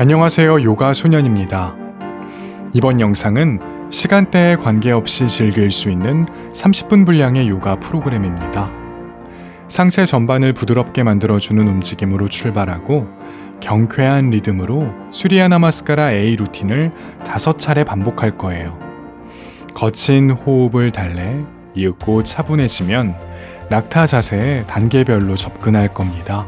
안녕하세요. 요가 소년입니다. 이번 영상은 시간대에 관계없이 즐길 수 있는 30분 분량의 요가 프로그램입니다. 상체 전반을 부드럽게 만들어주는 움직임으로 출발하고 경쾌한 리듬으로 수리야 나마스카라 A 루틴을 5차례 반복할 거예요. 거친 호흡을 달래 이윽고 차분해지면 낙타 자세에 단계별로 접근할 겁니다.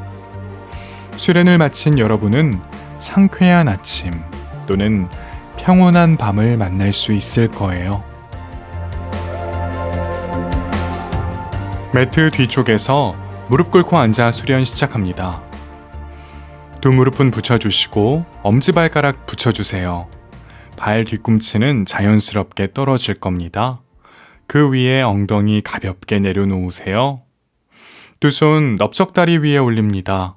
수련을 마친 여러분은 상쾌한 아침 또는 평온한 밤을 만날 수 있을 거예요. 매트 뒤쪽에서 무릎 꿇고 앉아 수련 시작합니다. 두 무릎은 붙여주시고 엄지발가락 붙여주세요. 발 뒤꿈치는 자연스럽게 떨어질 겁니다. 그 위에 엉덩이 가볍게 내려놓으세요. 두 손 넓적다리 위에 올립니다.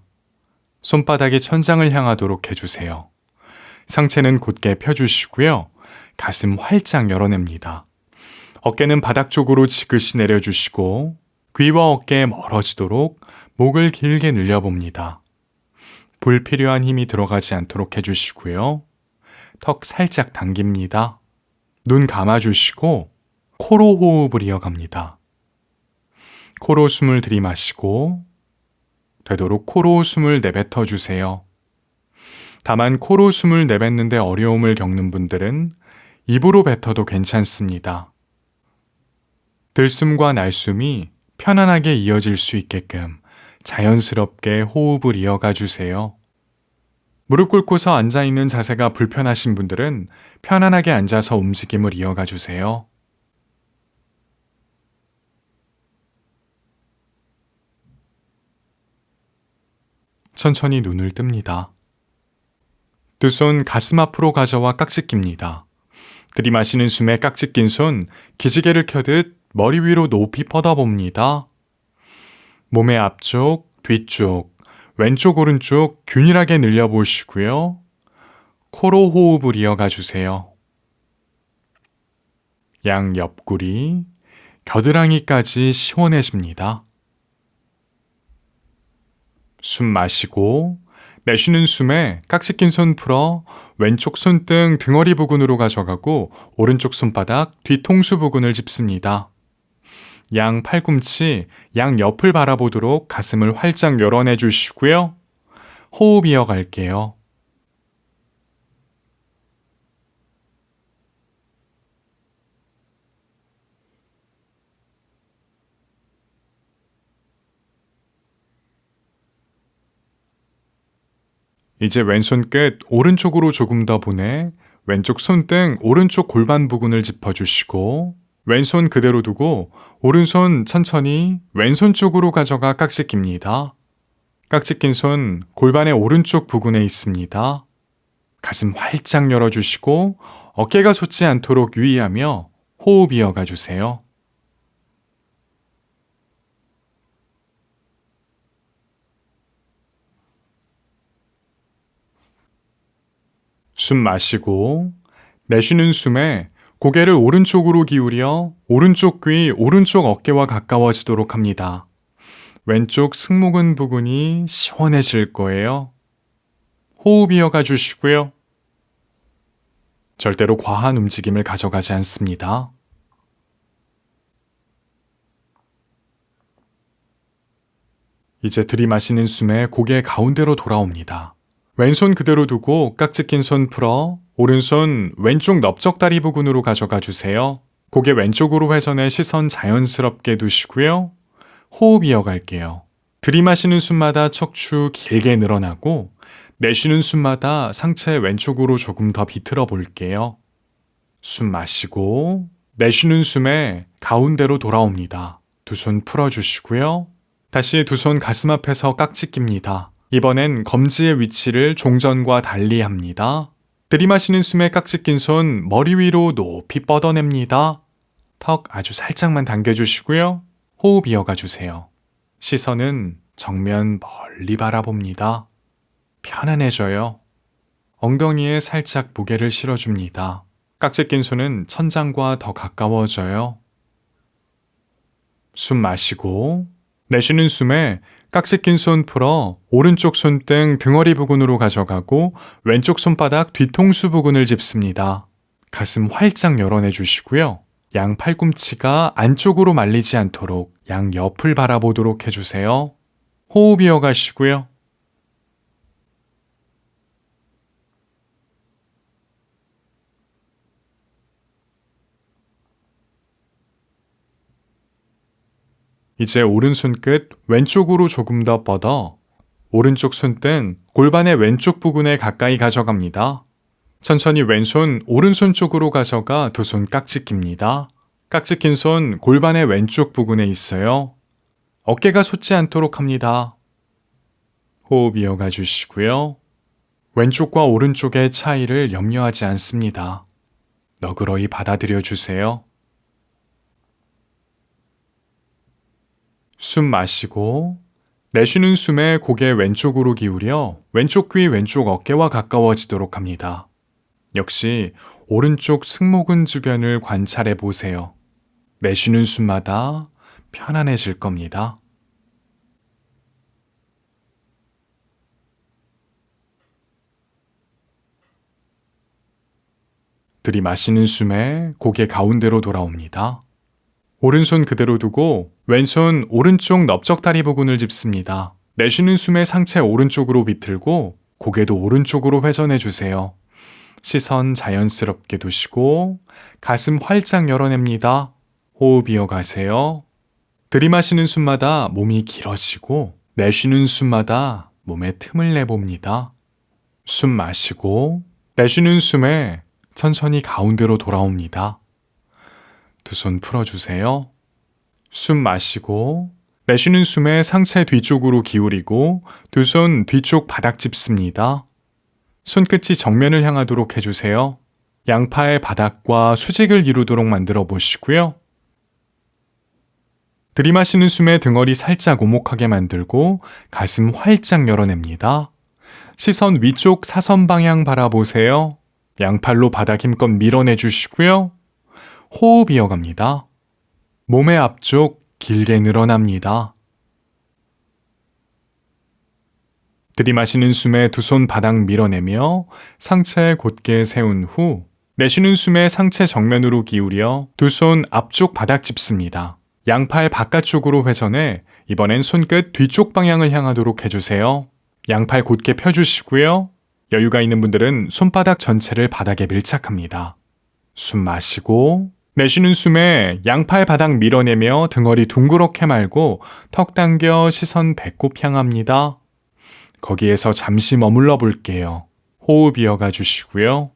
손바닥이 천장을 향하도록 해주세요. 상체는 곧게 펴주시고요. 가슴 활짝 열어냅니다. 어깨는 바닥 쪽으로 지그시 내려주시고 귀와 어깨에 멀어지도록 목을 길게 늘려봅니다. 불필요한 힘이 들어가지 않도록 해주시고요. 턱 살짝 당깁니다. 눈 감아주시고 코로 호흡을 이어갑니다. 코로 숨을 들이마시고 되도록 코로 숨을 내뱉어 주세요. 다만 코로 숨을 내뱉는데 어려움을 겪는 분들은 입으로 뱉어도 괜찮습니다. 들숨과 날숨이 편안하게 이어질 수 있게끔 자연스럽게 호흡을 이어가 주세요. 무릎 꿇고서 앉아있는 자세가 불편하신 분들은 편안하게 앉아서 움직임을 이어가 주세요. 천천히 눈을 뜹니다. 두 손 가슴 앞으로 가져와 깍지 낍니다. 들이마시는 숨에 깍지 낀 손 기지개를 켜듯 머리 위로 높이 뻗어봅니다. 몸의 앞쪽, 뒤쪽, 왼쪽, 오른쪽 균일하게 늘려보시고요. 코로 호흡을 이어가 주세요. 양 옆구리, 겨드랑이까지 시원해집니다. 숨 마시고 내쉬는 숨에 깍지 낀 손 풀어 왼쪽 손등 등허리 부근으로 가져가고 오른쪽 손바닥 뒤통수 부근을 짚습니다. 양 팔꿈치, 양 옆을 바라보도록 가슴을 활짝 열어내 주시고요. 호흡 이어갈게요. 이제 왼손 끝 오른쪽으로 조금 더 보내 왼쪽 손등 오른쪽 골반 부근을 짚어주시고 왼손 그대로 두고 오른손 천천히 왼손 쪽으로 가져가 깍지 낍니다. 깍지 낀 손 골반의 오른쪽 부근에 있습니다. 가슴 활짝 열어주시고 어깨가 솟지 않도록 유의하며 호흡 이어가 주세요. 숨 마시고 내쉬는 숨에 고개를 오른쪽으로 기울여 오른쪽 귀, 오른쪽 어깨와 가까워지도록 합니다. 왼쪽 승모근 부근이 시원해질 거예요. 호흡 이어가 주시고요. 절대로 과한 움직임을 가져가지 않습니다. 이제 들이마시는 숨에 고개 가운데로 돌아옵니다. 왼손 그대로 두고 깍지 낀 손 풀어 오른손 왼쪽 넓적다리 부근으로 가져가 주세요. 고개 왼쪽으로 회전해 시선 자연스럽게 두시고요. 호흡 이어갈게요. 들이마시는 숨마다 척추 길게 늘어나고 내쉬는 숨마다 상체 왼쪽으로 조금 더 비틀어 볼게요. 숨 마시고 내쉬는 숨에 가운데로 돌아옵니다. 두 손 풀어주시고요. 다시 두 손 가슴 앞에서 깍지 낍니다. 이번엔 검지의 위치를 종전과 달리 합니다. 들이마시는 숨에 깍지 낀 손 머리 위로 높이 뻗어냅니다. 턱 아주 살짝만 당겨주시고요. 호흡 이어가 주세요. 시선은 정면 멀리 바라봅니다. 편안해져요. 엉덩이에 살짝 무게를 실어줍니다. 깍지 낀 손은 천장과 더 가까워져요. 숨 마시고 내쉬는 숨에 깍지 낀 손 풀어 오른쪽 손등 등허리 부근으로 가져가고 왼쪽 손바닥 뒤통수 부근을 짚습니다. 가슴 활짝 열어내 주시고요. 양 팔꿈치가 안쪽으로 말리지 않도록 양 옆을 바라보도록 해주세요. 호흡 이어가시고요. 이제 오른손 끝 왼쪽으로 조금 더 뻗어 오른쪽 손등 골반의 왼쪽 부근에 가까이 가져갑니다. 천천히 왼손 오른손 쪽으로 가져가 두 손 깍지 낍니다. 깍지 낀 손 골반의 왼쪽 부근에 있어요. 어깨가 솟지 않도록 합니다. 호흡 이어가 주시고요. 왼쪽과 오른쪽의 차이를 염려하지 않습니다. 너그러이 받아들여 주세요. 숨 마시고 내쉬는 숨에 고개 왼쪽으로 기울여 왼쪽 귀 왼쪽 어깨와 가까워지도록 합니다. 역시 오른쪽 승모근 주변을 관찰해 보세요. 내쉬는 숨마다 편안해질 겁니다. 들이마시는 숨에 고개 가운데로 돌아옵니다. 오른손 그대로 두고 왼손 오른쪽 넓적다리 부근을 짚습니다. 내쉬는 숨에 상체 오른쪽으로 비틀고 고개도 오른쪽으로 회전해 주세요. 시선 자연스럽게 두시고 가슴 활짝 열어냅니다. 호흡 이어가세요. 들이마시는 숨마다 몸이 길어지고 내쉬는 숨마다 몸에 틈을 내봅니다. 숨 마시고 내쉬는 숨에 천천히 가운데로 돌아옵니다. 두 손 풀어주세요. 숨 마시고 내쉬는 숨에 상체 뒤쪽으로 기울이고 두 손 뒤쪽 바닥 짚습니다. 손끝이 정면을 향하도록 해주세요. 양팔 바닥과 수직을 이루도록 만들어 보시고요. 들이마시는 숨에 등허리 살짝 오목하게 만들고 가슴 활짝 열어냅니다. 시선 위쪽 사선 방향 바라보세요. 양팔로 바닥 힘껏 밀어내 주시고요. 호흡 이어갑니다. 몸의 앞쪽 길게 늘어납니다. 들이마시는 숨에 두 손 바닥 밀어내며 상체 곧게 세운 후 내쉬는 숨에 상체 정면으로 기울여 두 손 앞쪽 바닥 짚습니다. 양팔 바깥쪽으로 회전해 이번엔 손끝 뒤쪽 방향을 향하도록 해주세요. 양팔 곧게 펴주시고요. 여유가 있는 분들은 손바닥 전체를 바닥에 밀착합니다. 숨 마시고 내쉬는 숨에 양팔 바닥 밀어내며 등허리 둥그렇게 말고 턱 당겨 시선 배꼽 향합니다. 거기에서 잠시 머물러 볼게요. 호흡 이어가 주시고요.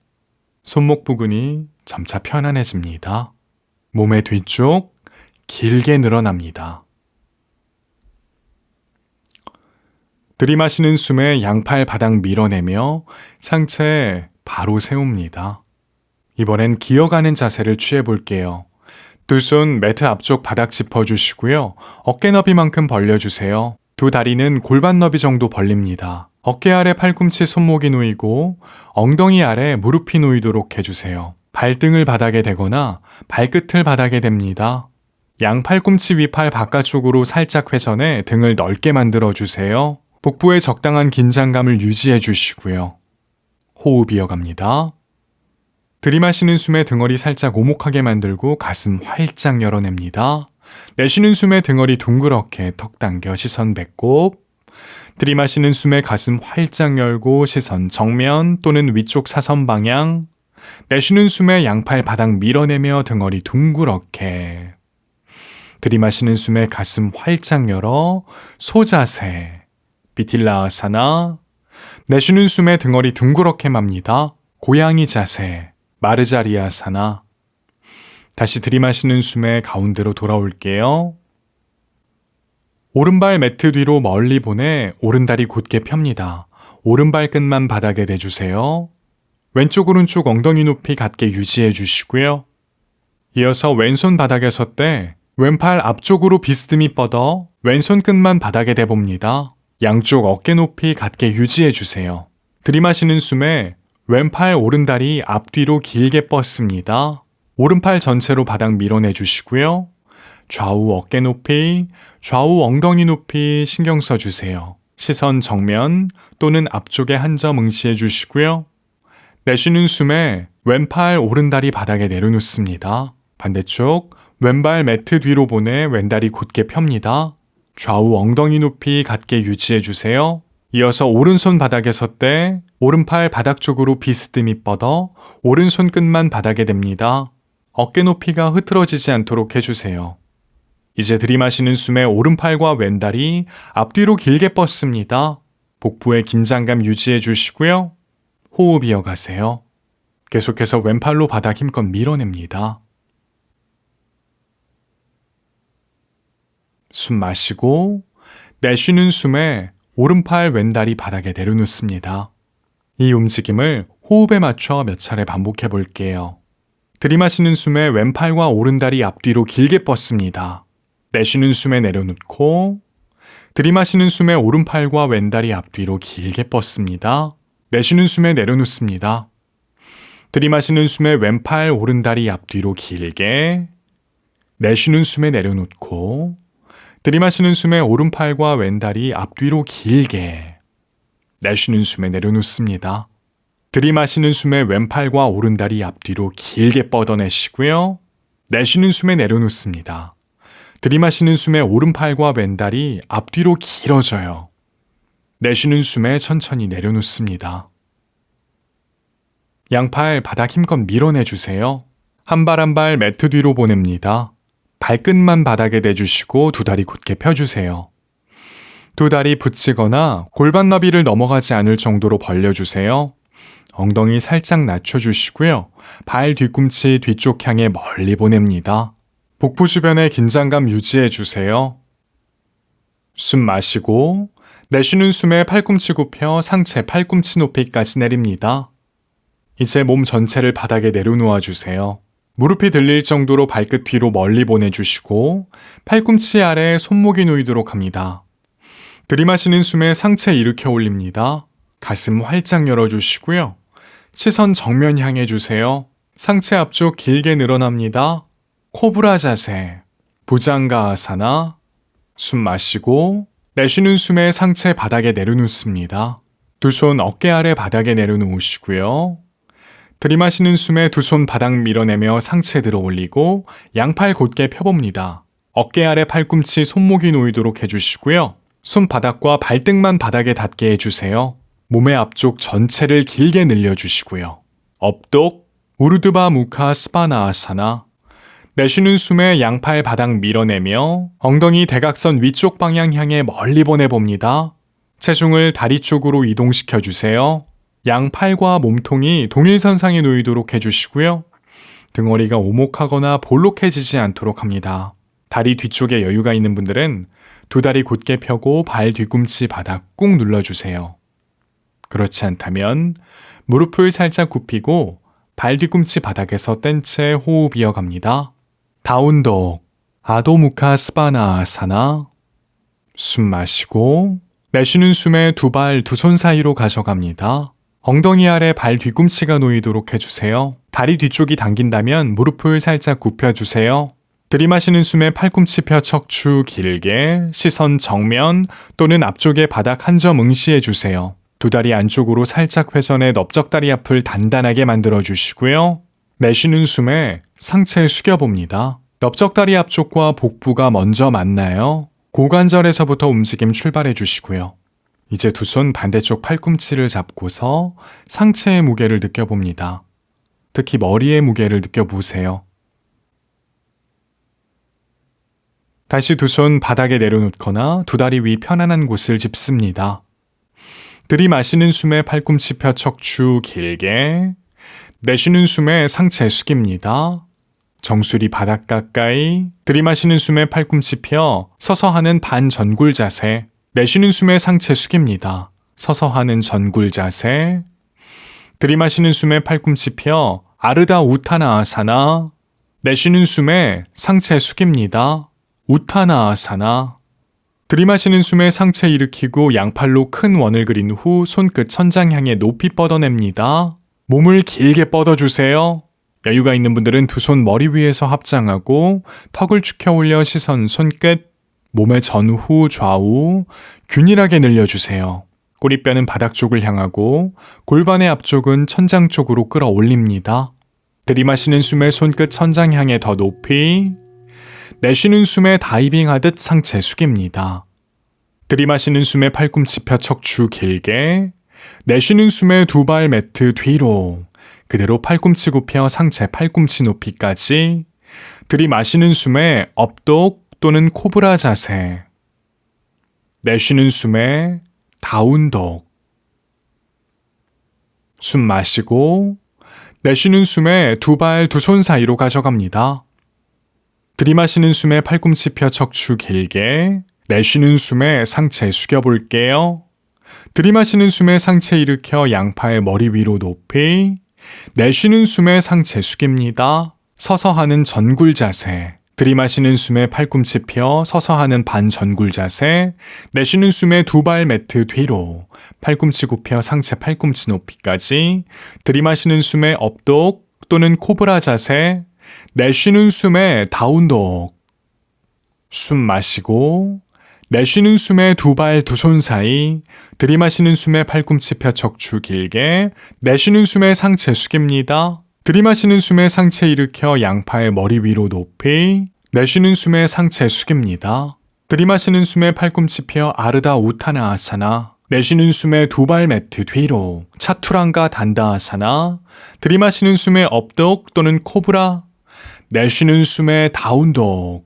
손목 부근이 점차 편안해집니다. 몸의 뒤쪽 길게 늘어납니다. 들이마시는 숨에 양팔 바닥 밀어내며 상체 바로 세웁니다. 이번엔 기어가는 자세를 취해 볼게요. 두 손 매트 앞쪽 바닥 짚어주시고요. 어깨 너비만큼 벌려주세요. 두 다리는 골반 너비 정도 벌립니다. 어깨 아래 팔꿈치 손목이 놓이고 엉덩이 아래 무릎이 놓이도록 해주세요. 발등을 바닥에 대거나 발끝을 바닥에 댑니다. 양 팔꿈치 위팔 바깥쪽으로 살짝 회전해 등을 넓게 만들어주세요. 복부에 적당한 긴장감을 유지해 주시고요. 호흡 이어갑니다. 들이마시는 숨에 등허리 살짝 오목하게 만들고 가슴 활짝 열어냅니다. 내쉬는 숨에 등허리 둥그렇게 턱 당겨 시선 배꼽. 들이마시는 숨에 가슴 활짝 열고 시선 정면 또는 위쪽 사선 방향. 내쉬는 숨에 양팔 바닥 밀어내며 등허리 둥그렇게. 들이마시는 숨에 가슴 활짝 열어 소자세. 비틸라아사나. 내쉬는 숨에 등허리 둥그렇게 맙니다. 고양이 자세. 마르자리아사나. 다시 들이마시는 숨에 가운데로 돌아올게요. 오른발 매트 뒤로 멀리 보내 오른다리 곧게 펴니다. 오른발 끝만 바닥에 대주세요. 왼쪽 오른쪽 엉덩이 높이 같게 유지해 주시고요. 이어서 왼손 바닥에 섰대 왼팔 앞쪽으로 비스듬히 뻗어 왼손 끝만 바닥에 대봅니다. 양쪽 어깨 높이 같게 유지해 주세요. 들이마시는 숨에 왼팔 오른다리 앞뒤로 길게 뻗습니다. 오른팔 전체로 바닥 밀어내 주시고요. 좌우 어깨 높이, 좌우 엉덩이 높이 신경 써주세요. 시선 정면 또는 앞쪽에 한 점 응시해 주시고요. 내쉬는 숨에 왼팔 오른다리 바닥에 내려놓습니다. 반대쪽 왼발 매트 뒤로 보내 왼다리 곧게 펴니다. 좌우 엉덩이 높이 같게 유지해 주세요. 이어서 오른손 바닥에 섰대 오른팔 바닥 쪽으로 비스듬히 뻗어 오른손 끝만 바닥에 댑니다. 어깨 높이가 흐트러지지 않도록 해주세요. 이제 들이마시는 숨에 오른팔과 왼다리 앞뒤로 길게 뻗습니다. 복부의 긴장감 유지해 주시고요. 호흡 이어가세요. 계속해서 왼팔로 바닥 힘껏 밀어냅니다. 숨 마시고 내쉬는 숨에 오른팔 왼다리 바닥에 내려놓습니다. 이 움직임을 호흡에 맞춰 몇 차례 반복해 볼게요. 들이마시는 숨에 왼팔과 오른다리 앞뒤로 길게 뻗습니다. 내쉬는 숨에 내려놓고 들이마시는 숨에 오른팔과 왼다리 앞뒤로 길게 뻗습니다. 내쉬는 숨에 내려놓습니다. 들이마시는 숨에 왼팔 오른다리 앞뒤로 길게 내쉬는 숨에 내려놓고 들이마시는 숨에 오른팔과 왼다리 앞뒤로 길게 내쉬는 숨에 내려놓습니다. 들이마시는 숨에 왼팔과 오른다리 앞뒤로 길게 뻗어내시고요. 내쉬는 숨에 내려놓습니다. 들이마시는 숨에 오른팔과 왼다리 앞뒤로 길어져요. 내쉬는 숨에 천천히 내려놓습니다. 양팔 바닥 힘껏 밀어내주세요. 한 발 한 발 매트 뒤로 보냅니다. 발끝만 바닥에 대주시고 두 다리 곧게 펴주세요. 두 다리 붙이거나 골반 너비를 넘어가지 않을 정도로 벌려주세요. 엉덩이 살짝 낮춰주시고요. 발 뒤꿈치 뒤쪽 향해 멀리 보냅니다. 복부 주변에 긴장감 유지해주세요. 숨 마시고 내쉬는 숨에 팔꿈치 굽혀 상체 팔꿈치 높이까지 내립니다. 이제 몸 전체를 바닥에 내려놓아 주세요. 무릎이 들릴 정도로 발끝 뒤로 멀리 보내주시고 팔꿈치 아래 손목이 놓이도록 합니다. 들이마시는 숨에 상체 일으켜 올립니다. 가슴 활짝 열어주시고요. 시선 정면 향해 주세요. 상체 앞쪽 길게 늘어납니다. 코브라 자세, 부장가 아사나. 숨 마시고 내쉬는 숨에 상체 바닥에 내려놓습니다. 두 손 어깨 아래 바닥에 내려놓으시고요. 들이마시는 숨에 두 손 바닥 밀어내며 상체 들어 올리고 양팔 곧게 펴봅니다. 어깨 아래 팔꿈치 손목이 놓이도록 해주시고요. 손바닥과 발등만 바닥에 닿게 해주세요. 몸의 앞쪽 전체를 길게 늘려주시고요. 업독, 우르드바 무카 스바나아사나. 내쉬는 숨에 양팔 바닥 밀어내며 엉덩이 대각선 위쪽 방향 향해 멀리 보내봅니다. 체중을 다리 쪽으로 이동시켜주세요. 양팔과 몸통이 동일선상에 놓이도록 해주시고요. 등허리가 오목하거나 볼록해지지 않도록 합니다. 다리 뒤쪽에 여유가 있는 분들은 두 다리 곧게 펴고 발 뒤꿈치 바닥 꾹 눌러주세요. 그렇지 않다면 무릎을 살짝 굽히고 발 뒤꿈치 바닥에서 뗀 채 호흡 이어갑니다. 다운독, 아도무카 스바나아사나. 숨 마시고 내쉬는 숨에 두 발 두 손 사이로 가져갑니다. 엉덩이 아래 발 뒤꿈치가 놓이도록 해주세요. 다리 뒤쪽이 당긴다면 무릎을 살짝 굽혀주세요. 들이마시는 숨에 팔꿈치 펴 척추 길게 시선 정면 또는 앞쪽에 바닥 한 점 응시해주세요. 두 다리 안쪽으로 살짝 회전해 넓적다리 앞을 단단하게 만들어주시고요. 내쉬는 숨에 상체 숙여봅니다. 넓적다리 앞쪽과 복부가 먼저 만나요. 고관절에서부터 움직임 출발해 주시고요. 이제 두 손 반대쪽 팔꿈치를 잡고서 상체의 무게를 느껴봅니다. 특히 머리의 무게를 느껴보세요. 다시 두 손 바닥에 내려놓거나 두 다리 위 편안한 곳을 짚습니다. 들이마시는 숨에 팔꿈치 펴 척추 길게, 내쉬는 숨에 상체 숙입니다. 정수리 바닥 가까이, 들이마시는 숨에 팔꿈치 펴 서서 하는 반전굴 자세, 내쉬는 숨에 상체 숙입니다. 서서 하는 전굴 자세, 들이마시는 숨에 팔꿈치 펴 아르다 우타나 아사나, 내쉬는 숨에 상체 숙입니다. 우타나 아사나. 들이마시는 숨에 상체 일으키고 양팔로 큰 원을 그린 후 손끝 천장 향해 높이 뻗어냅니다. 몸을 길게 뻗어주세요. 여유가 있는 분들은 두 손 머리 위에서 합장하고 턱을 축혀 올려 시선 손끝, 몸의 전후 좌우 균일하게 늘려주세요. 꼬리뼈는 바닥 쪽을 향하고 골반의 앞쪽은 천장 쪽으로 끌어올립니다. 들이마시는 숨에 손끝 천장 향해 더 높이, 내쉬는 숨에 다이빙 하듯 상체 숙입니다. 들이마시는 숨에 팔꿈치 펴 척추 길게, 내쉬는 숨에 두 발 매트 뒤로, 그대로 팔꿈치 굽혀 상체 팔꿈치 높이까지, 들이마시는 숨에 업독 또는 코브라 자세, 내쉬는 숨에 다운독. 숨 마시고 내쉬는 숨에 두 발 두 손 사이로 가져갑니다. 들이마시는 숨에 팔꿈치 펴 척추 길게, 내쉬는 숨에 상체 숙여볼게요. 들이마시는 숨에 상체 일으켜 양팔 머리 위로 높이, 내쉬는 숨에 상체 숙입니다. 서서 하는 전굴 자세. 들이마시는 숨에 팔꿈치 펴 서서 하는 반전굴 자세, 내쉬는 숨에 두 발 매트 뒤로, 팔꿈치 굽혀 상체 팔꿈치 높이까지, 들이마시는 숨에 업독 또는 코브라 자세, 내쉬는 숨에 다운독. 숨 마시고 내쉬는 숨에 두 발 두 손 사이, 들이마시는 숨에 팔꿈치 펴 척추 길게, 내쉬는 숨에 상체 숙입니다. 들이마시는 숨에 상체 일으켜 양팔 머리 위로 높이, 내쉬는 숨에 상체 숙입니다. 들이마시는 숨에 팔꿈치 펴 아르다 우타나 아사나, 내쉬는 숨에 두 발 매트 뒤로, 차투랑가 단다 아사나, 들이마시는 숨에 업독 또는 코브라, 내쉬는 숨에 다운독.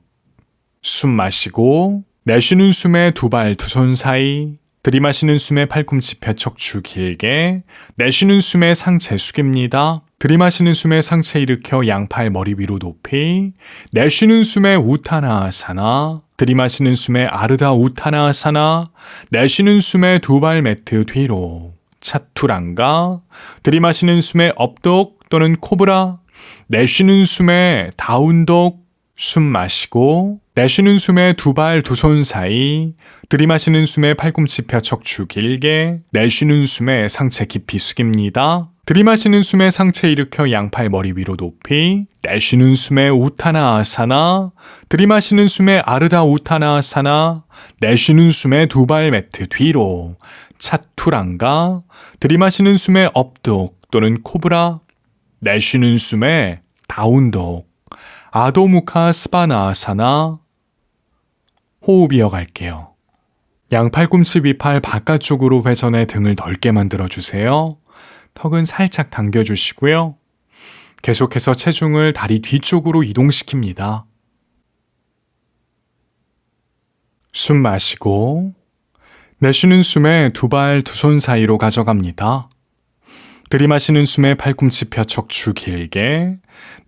숨 마시고 내쉬는 숨에 두 발 두 손 사이, 들이마시는 숨에 팔꿈치 펴 척추 길게, 내쉬는 숨에 상체 숙입니다. 들이마시는 숨에 상체 일으켜 양팔 머리 위로 높이, 내쉬는 숨에 우타나아사나, 들이마시는 숨에 아르다 우타나아사나, 내쉬는 숨에 두 발 매트 뒤로, 차투랑가, 들이마시는 숨에 업독 또는 코브라, 내쉬는 숨에 다운독. 숨 마시고 내쉬는 숨에 두 발 두 손 사이, 들이마시는 숨에 팔꿈치 펴 척추 길게, 내쉬는 숨에 상체 깊이 숙입니다. 들이마시는 숨에 상체 일으켜 양팔 머리 위로 높이, 내쉬는 숨에 우타나 아사나, 들이마시는 숨에 아르다 우타나 아사나, 내쉬는 숨에 두 발 매트 뒤로, 차투랑가, 들이마시는 숨에 업독 또는 코브라, 내쉬는 숨에 다운독. 아도무카 스바나아사나. 호흡 이어갈게요. 양 팔꿈치 위팔 바깥쪽으로 회전해 등을 넓게 만들어주세요. 턱은 살짝 당겨주시고요. 계속해서 체중을 다리 뒤쪽으로 이동시킵니다. 숨 마시고 내쉬는 숨에 두 발 두 손 사이로 가져갑니다. 들이마시는 숨에 팔꿈치 펴 척추 길게,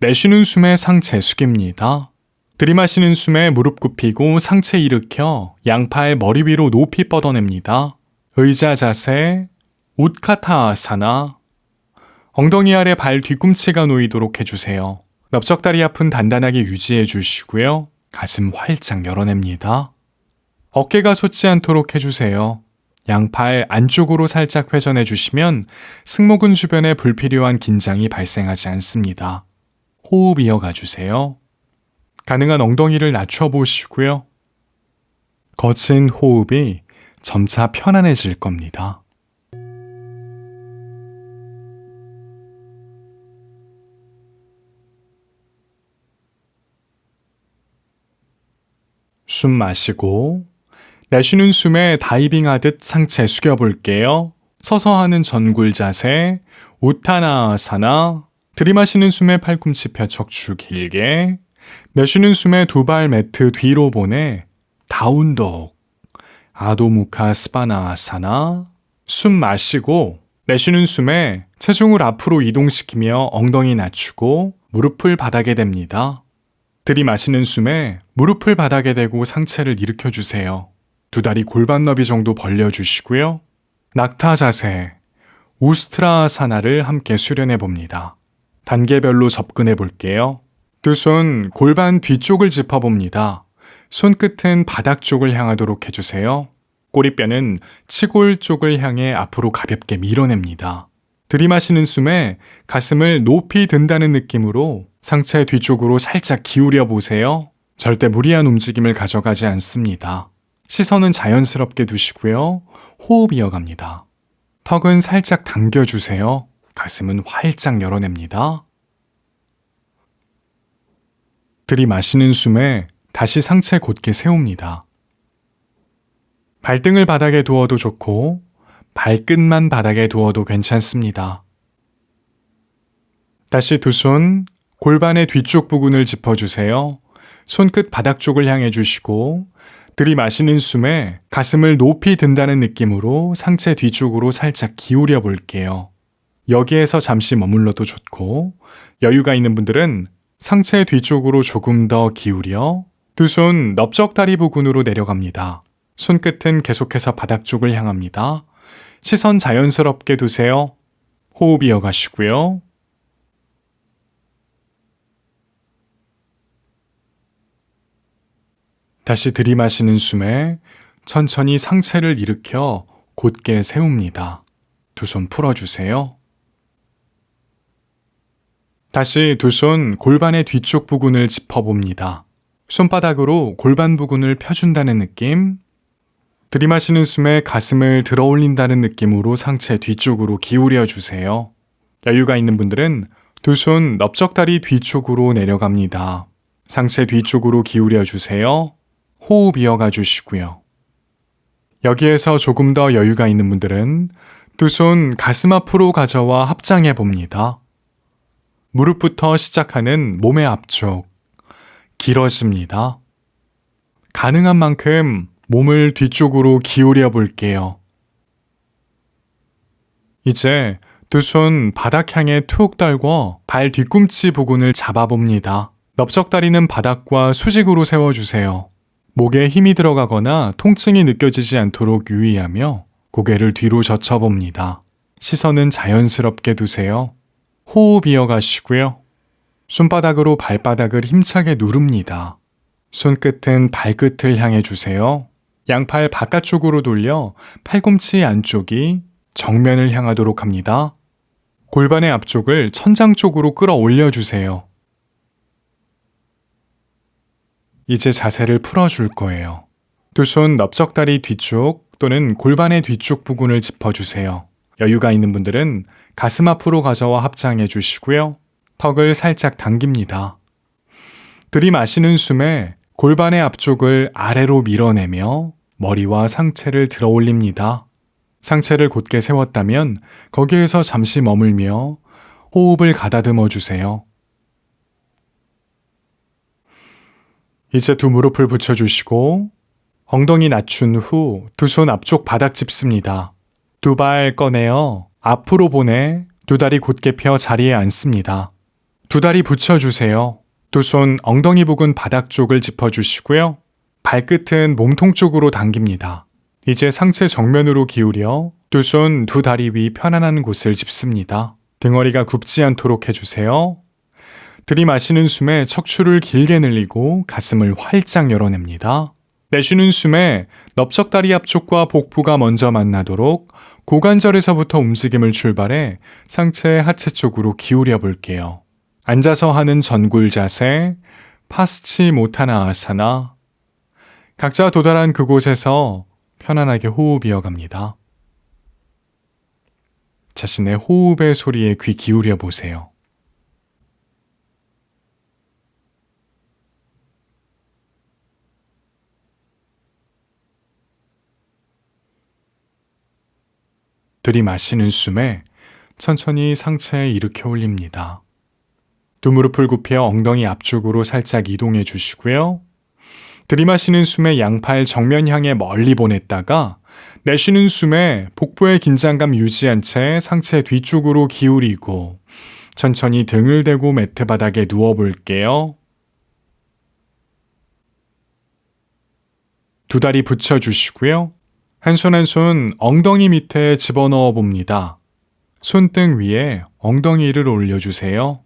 내쉬는 숨에 상체 숙입니다. 들이마시는 숨에 무릎 굽히고 상체 일으켜 양팔 머리 위로 높이 뻗어냅니다. 의자 자세, 우트카타아사나. 엉덩이 아래 발 뒤꿈치가 놓이도록 해주세요. 넓적다리 앞은 단단하게 유지해 주시고요. 가슴 활짝 열어냅니다. 어깨가 솟지 않도록 해주세요. 양팔 안쪽으로 살짝 회전해 주시면 승모근 주변에 불필요한 긴장이 발생하지 않습니다. 호흡 이어가 주세요. 가능한 엉덩이를 낮춰 보시고요. 거친 호흡이 점차 편안해질 겁니다. 숨 마시고 내쉬는 숨에 다이빙 하듯 상체 숙여볼게요. 서서 하는 전굴 자세, 우타나아사나. 들이마시는 숨에 팔꿈치 펴 척추 길게, 내쉬는 숨에 두 발 매트 뒤로 보내 다운독. 아도무카 스바나아사나. 숨 마시고 내쉬는 숨에 체중을 앞으로 이동시키며 엉덩이 낮추고 무릎을 바닥에 댑니다. 들이마시는 숨에 무릎을 바닥에 대고 상체를 일으켜주세요. 두 다리 골반 너비 정도 벌려주시고요. 낙타 자세, 우스트라아사나를 함께 수련해 봅니다. 단계별로 접근해 볼게요. 두 손 골반 뒤쪽을 짚어봅니다. 손끝은 바닥 쪽을 향하도록 해주세요. 꼬리뼈는 치골 쪽을 향해 앞으로 가볍게 밀어냅니다. 들이마시는 숨에 가슴을 높이 든다는 느낌으로 상체 뒤쪽으로 살짝 기울여 보세요. 절대 무리한 움직임을 가져가지 않습니다. 시선은 자연스럽게 두시고요. 호흡 이어갑니다. 턱은 살짝 당겨주세요. 가슴은 활짝 열어냅니다. 들이마시는 숨에 다시 상체 곧게 세웁니다. 발등을 바닥에 두어도 좋고 발끝만 바닥에 두어도 괜찮습니다. 다시 두 손 골반의 뒤쪽 부근을 짚어주세요. 손끝 바닥 쪽을 향해 주시고 들이마시는 숨에 가슴을 높이 든다는 느낌으로 상체 뒤쪽으로 살짝 기울여 볼게요. 여기에서 잠시 머물러도 좋고 여유가 있는 분들은 상체 뒤쪽으로 조금 더 기울여 두 손 넓적다리 부근으로 내려갑니다. 손끝은 계속해서 바닥 쪽을 향합니다. 시선 자연스럽게 두세요. 호흡 이어가시고요. 다시 들이마시는 숨에 천천히 상체를 일으켜 곧게 세웁니다. 두 손 풀어주세요. 다시 두 손 골반의 뒤쪽 부근을 짚어봅니다. 손바닥으로 골반 부근을 펴준다는 느낌. 들이마시는 숨에 가슴을 들어 올린다는 느낌으로 상체 뒤쪽으로 기울여 주세요. 여유가 있는 분들은 두 손 넓적다리 뒤쪽으로 내려갑니다. 상체 뒤쪽으로 기울여 주세요. 호흡 이어가 주시고요. 여기에서 조금 더 여유가 있는 분들은 두 손 가슴 앞으로 가져와 합장해 봅니다. 무릎부터 시작하는 몸의 앞쪽 길어집니다. 가능한 만큼 몸을 뒤쪽으로 기울여 볼게요. 이제 두 손 바닥 향해 툭 떨궈 발 뒤꿈치 부근을 잡아봅니다. 넓적다리는 바닥과 수직으로 세워주세요. 목에 힘이 들어가거나 통증이 느껴지지 않도록 유의하며 고개를 뒤로 젖혀봅니다. 시선은 자연스럽게 두세요. 호흡 이어가시고요. 손바닥으로 발바닥을 힘차게 누릅니다. 손끝은 발끝을 향해 주세요. 양팔 바깥쪽으로 돌려 팔꿈치 안쪽이 정면을 향하도록 합니다. 골반의 앞쪽을 천장 쪽으로 끌어올려 주세요. 이제 자세를 풀어줄 거예요. 두 손 넓적다리 뒤쪽 또는 골반의 뒤쪽 부분을 짚어주세요. 여유가 있는 분들은 가슴 앞으로 가져와 합장해 주시고요. 턱을 살짝 당깁니다. 들이마시는 숨에 골반의 앞쪽을 아래로 밀어내며 머리와 상체를 들어 올립니다. 상체를 곧게 세웠다면 거기에서 잠시 머물며 호흡을 가다듬어 주세요. 이제 두 무릎을 붙여주시고 엉덩이 낮춘 후 두 손 앞쪽 바닥 짚습니다. 두 발 꺼내어 앞으로 보내 두 다리 곧게 펴 자리에 앉습니다. 두 다리 붙여주세요. 두 손 엉덩이 부근 바닥 쪽을 짚어주시고요. 발끝은 몸통 쪽으로 당깁니다. 이제 상체 정면으로 기울여 두 손 두 다리 위 편안한 곳을 짚습니다. 등허리가 굽지 않도록 해주세요. 들이마시는 숨에 척추를 길게 늘리고 가슴을 활짝 열어냅니다. 내쉬는 숨에 넓적다리 앞쪽과 복부가 먼저 만나도록 고관절에서부터 움직임을 출발해 상체 하체 쪽으로 기울여 볼게요. 앉아서 하는 전굴 자세, 파스치 모타나 아사나. 각자 도달한 그곳에서 편안하게 호흡 이어갑니다. 자신의 호흡의 소리에 귀 기울여 보세요. 들이마시는 숨에 천천히 상체에 일으켜 올립니다. 두 무릎을 굽혀 엉덩이 앞쪽으로 살짝 이동해 주시고요. 들이마시는 숨에 양팔 정면 향해 멀리 보냈다가 내쉬는 숨에 복부의 긴장감 유지한 채 상체 뒤쪽으로 기울이고 천천히 등을 대고 매트 바닥에 누워 볼게요. 두 다리 붙여주시고요. 한 손 한 손 엉덩이 밑에 집어넣어 봅니다. 손등 위에 엉덩이를 올려주세요.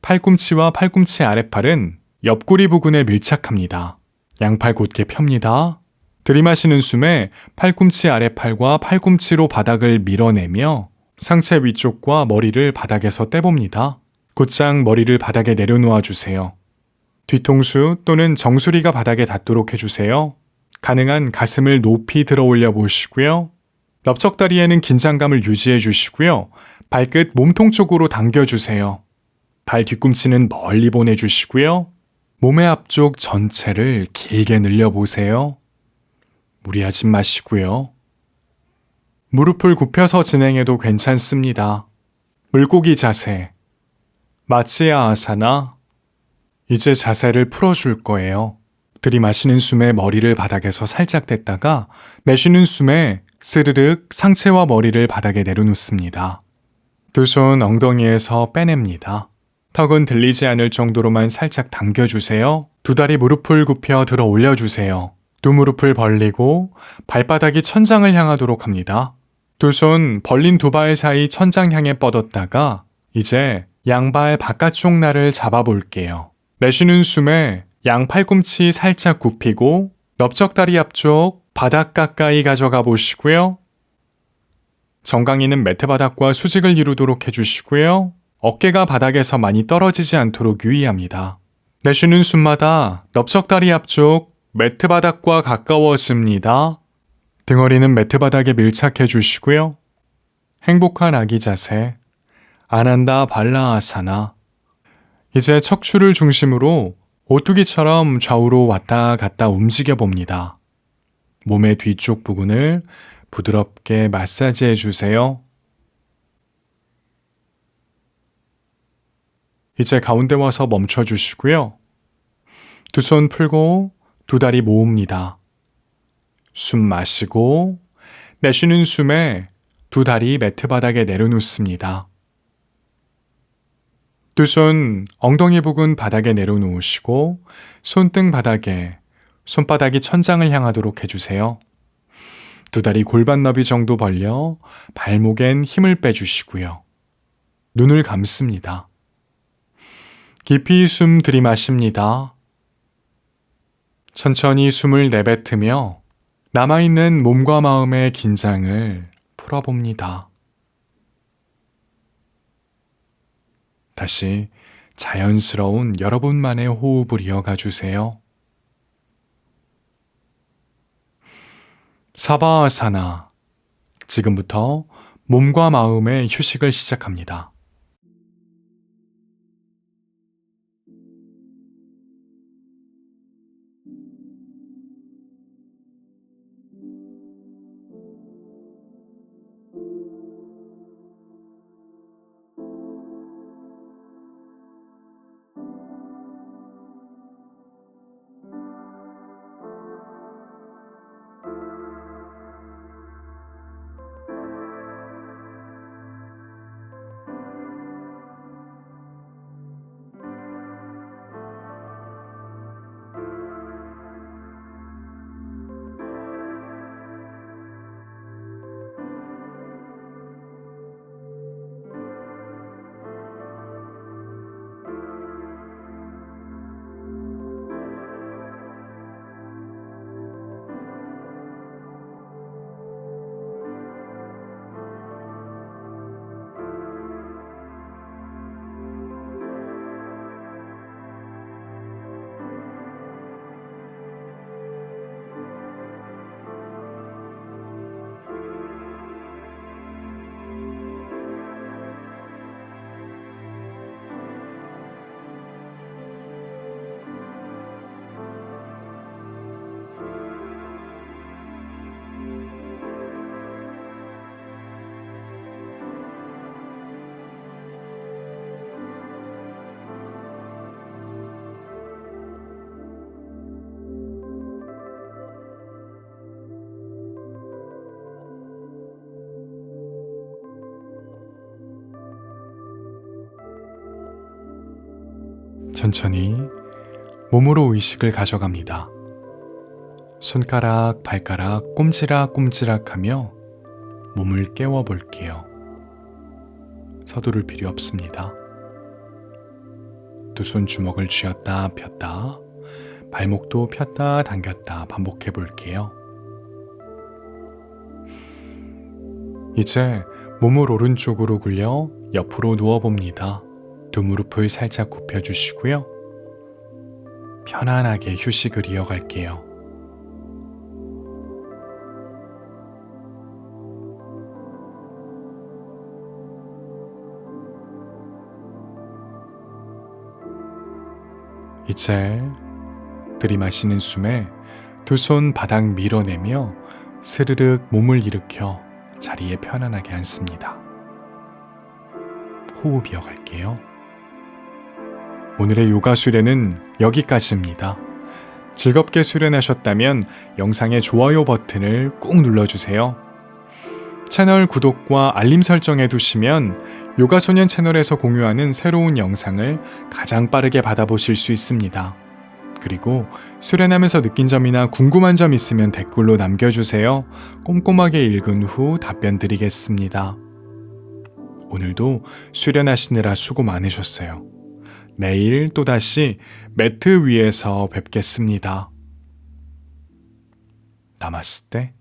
팔꿈치와 팔꿈치 아랫팔은 옆구리 부근에 밀착합니다. 양팔 곧게 펴니다. 들이마시는 숨에 팔꿈치 아랫팔과 팔꿈치로 바닥을 밀어내며 상체 위쪽과 머리를 바닥에서 떼봅니다. 곧장 머리를 바닥에 내려놓아 주세요. 뒤통수 또는 정수리가 바닥에 닿도록 해주세요. 가능한 가슴을 높이 들어 올려 보시고요. 넓적다리에는 긴장감을 유지해 주시고요. 발끝 몸통 쪽으로 당겨주세요. 발 뒤꿈치는 멀리 보내주시고요. 몸의 앞쪽 전체를 길게 늘려보세요. 무리하지 마시고요. 무릎을 굽혀서 진행해도 괜찮습니다. 물고기 자세, 마츠야 아사나. 이제 자세를 풀어줄 거예요. 들이마시는 숨에 머리를 바닥에서 살짝 댔다가 내쉬는 숨에 스르륵 상체와 머리를 바닥에 내려놓습니다. 두 손 엉덩이에서 빼냅니다. 턱은 들리지 않을 정도로만 살짝 당겨주세요. 두 다리 무릎을 굽혀 들어 올려주세요. 두 무릎을 벌리고 발바닥이 천장을 향하도록 합니다. 두 손 벌린 두 발 사이 천장 향해 뻗었다가 이제 양발 바깥쪽 날을 잡아볼게요. 내쉬는 숨에 양 팔꿈치 살짝 굽히고 넓적다리 앞쪽 바닥 가까이 가져가 보시고요. 정강이는 매트 바닥과 수직을 이루도록 해주시고요. 어깨가 바닥에서 많이 떨어지지 않도록 유의합니다. 내쉬는 숨마다 넓적다리 앞쪽 매트 바닥과 가까워집니다. 등허리는 매트 바닥에 밀착해 주시고요. 행복한 아기 자세, 아난다 발라아사나. 이제 척추를 중심으로 오뚜기처럼 좌우로 왔다 갔다 움직여 봅니다. 몸의 뒤쪽 부분을 부드럽게 마사지해 주세요. 이제 가운데 와서 멈춰 주시고요. 두 손 풀고 두 다리 모읍니다. 숨 마시고 내쉬는 숨에 두 다리 매트 바닥에 내려놓습니다. 두 손 엉덩이 부근 바닥에 내려놓으시고 손등 바닥에 손바닥이 천장을 향하도록 해주세요. 두 다리 골반 너비 정도 벌려 발목엔 힘을 빼주시고요. 눈을 감습니다. 깊이 숨 들이마십니다. 천천히 숨을 내뱉으며 남아있는 몸과 마음의 긴장을 풀어봅니다. 다시 자연스러운 여러분만의 호흡을 이어가 주세요. 사바아사나. 지금부터 몸과 마음의 휴식을 시작합니다. 천천히 몸으로 의식을 가져갑니다. 손가락, 발가락 꼼지락꼼지락 하며 몸을 깨워 볼게요. 서두를 필요 없습니다. 두 손 주먹을 쥐었다 폈다, 발목도 폈다 당겼다 반복해 볼게요. 이제 몸을 오른쪽으로 굴려 옆으로 누워봅니다. 두 무릎을 살짝 굽혀주시고요. 편안하게 휴식을 이어갈게요. 이제 들이마시는 숨에 두 손 바닥 밀어내며 스르륵 몸을 일으켜 자리에 편안하게 앉습니다. 호흡 이어갈게요. 오늘의 요가 수련은 여기까지입니다. 즐겁게 수련하셨다면 영상의 좋아요 버튼을 꾹 눌러주세요. 채널 구독과 알림 설정해 두시면 요가소년 채널에서 공유하는 새로운 영상을 가장 빠르게 받아보실 수 있습니다. 그리고 수련하면서 느낀 점이나 궁금한 점 있으면 댓글로 남겨주세요. 꼼꼼하게 읽은 후 답변 드리겠습니다. 오늘도 수련하시느라 수고 많으셨어요. 내일 또다시 매트 위에서 뵙겠습니다. 나마스테.